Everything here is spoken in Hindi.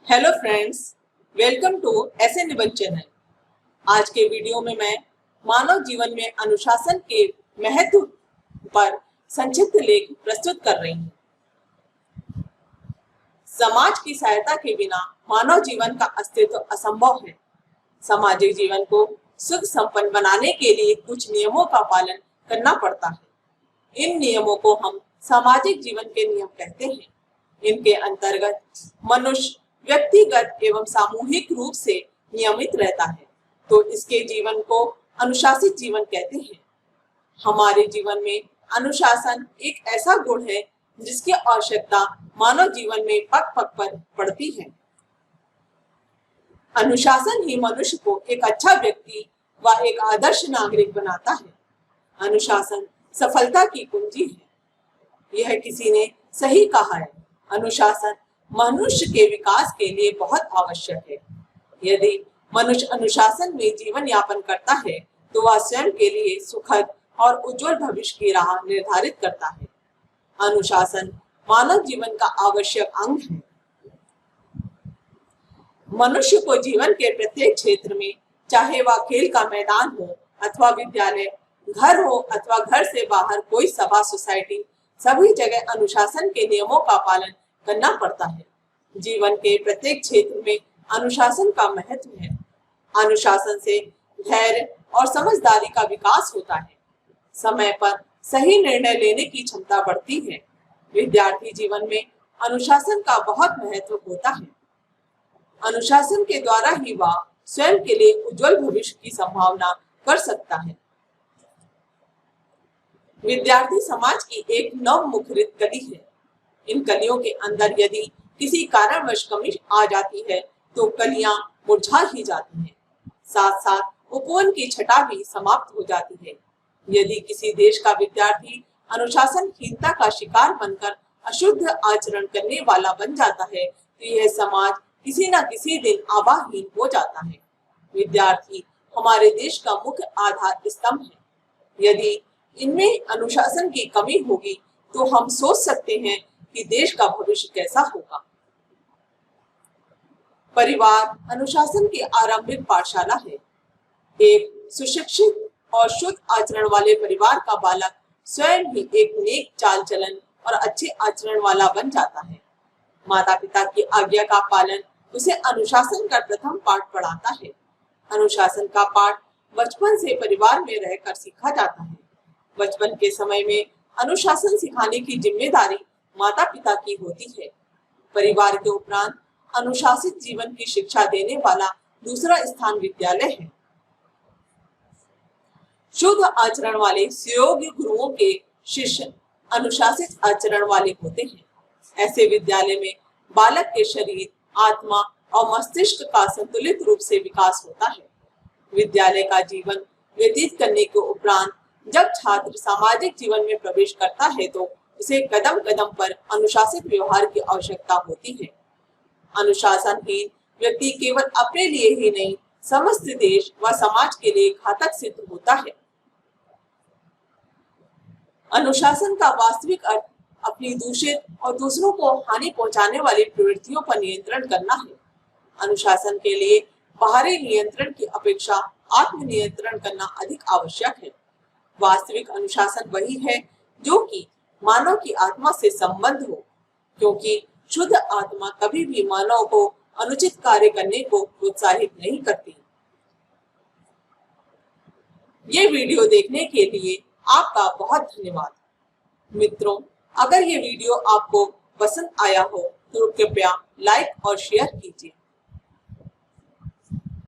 हेलो फ्रेंड्स, वेलकम टू ऐसे निबंध चैनल। आज के वीडियो में मैं मानव जीवन में अनुशासन के महत्व पर संक्षिप्त लेख प्रस्तुत कर रही हूँ। समाज की सहायता के बिना मानव जीवन का अस्तित्व असंभव है। सामाजिक जीवन को सुख संपन्न बनाने के लिए कुछ नियमों का पालन करना पड़ता है। इन नियमों को हम सामाजिक जीवन के नियम कहते हैं। इनके अंतर्गत मनुष्य व्यक्तिगत एवं सामूहिक रूप से नियमित रहता है, तो इसके जीवन को अनुशासित जीवन कहते हैं। हमारे जीवन में अनुशासन एक ऐसा गुण है जिसकी आवश्यकता मानव जीवन में पग पग पर पड़ती है। अनुशासन ही मनुष्य को एक अच्छा व्यक्ति व एक आदर्श नागरिक बनाता है। अनुशासन सफलता की कुंजी है। यह किसी ने सही कहा है, अनुशासन मनुष्य के विकास के लिए बहुत आवश्यक है। यदि मनुष्य अनुशासन में जीवन यापन करता है तो वह स्वयं के लिए सुखद और उज्जवल भविष्य की राह निर्धारित करता है। अनुशासन मानव जीवन का आवश्यक अंग है। मनुष्य को जीवन के प्रत्येक क्षेत्र में, चाहे वह खेल का मैदान हो अथवा विद्यालय, घर हो अथवा घर से बाहर कोई सभा, सोसाइटी, सभी जगह अनुशासन के नियमों का पालन करना पड़ता है। जीवन के प्रत्येक क्षेत्र में अनुशासन का महत्व है। अनुशासन से धैर्य और समझदारी का विकास होता है। समय पर सही निर्णय लेने की क्षमता बढ़ती है। विद्यार्थी जीवन में अनुशासन का बहुत महत्व होता है। अनुशासन के द्वारा ही वह स्वयं के लिए उज्जवल भविष्य की संभावना कर सकता है। विद्यार्थी समाज की एक नवमुखरित कली है। इन कलियों के अंदर यदि किसी कारणवश कमी आ जाती है तो कलियां मुरझा ही जाती हैं। साथ साथ उपवन की छटा भी समाप्त हो जाती है। यदि किसी देश का विद्यार्थी अनुशासनहीनता का शिकार बनकर अशुद्ध आचरण करने वाला बन जाता है तो यह समाज किसी न किसी दिन आवाहीन हो जाता है। विद्यार्थी हमारे देश का मुख्य आधार स्तंभ है। यदि इनमें अनुशासन की कमी होगी तो हम सोच सकते हैं कि देश का भविष्य कैसा होगा। परिवार अनुशासन की आरंभिक पाठशाला है। एक सुशिक्षित और शुद्ध आचरण वाले परिवार का बालक स्वयं ही एक नेक चाल चलन और अच्छे आचरण वाला बन जाता है। माता पिता की आज्ञा का पालन उसे अनुशासन का प्रथम पाठ पढ़ाता है। अनुशासन का पाठ बचपन से परिवार में रहकर सीखा जाता है। बचपन के समय में अनुशासन सिखाने की जिम्मेदारी माता पिता की होती है। परिवार के उपरांत अनुशासित जीवन की शिक्षा देने वाला दूसरा स्थान विद्यालय है। शुद्ध आचरण वाले सुयोग्य गुरुओं के शिष्य अनुशासित आचरण वाले होते हैं। ऐसे विद्यालय में बालक के शरीर, आत्मा और मस्तिष्क का संतुलित रूप से विकास होता है। विद्यालय का जीवन व्यतीत करने के उपरांत जब छात्र सामाजिक जीवन में प्रवेश करता है तो उसे कदम कदम पर अनुशासित व्यवहार की आवश्यकता होती है। अनुशासनहीन व्यक्ति केवल अपने लिए ही नहीं, समस्त देश व समाज के लिए घातक सिद्ध होता है। अनुशासन का वास्तविक अर्थ अपनी दूषित और दूसरों को हानि पहुंचाने वाली प्रवृत्तियों पर नियंत्रण करना है। अनुशासन के लिए बाहरी नियंत्रण की अपेक्षा आत्म नियंत्रण करना अधिक आवश्यक है। वास्तविक अनुशासन वही है जो कि मानव की आत्मा से संबंध हो, क्योंकि शुद्ध आत्मा कभी भी मानव को अनुचित कार्य करने को प्रोत्साहित नहीं करती। ये वीडियो देखने के लिए आपका बहुत धन्यवाद। मित्रों, अगर ये वीडियो आपको पसंद आया हो तो कृपया लाइक और शेयर कीजिए।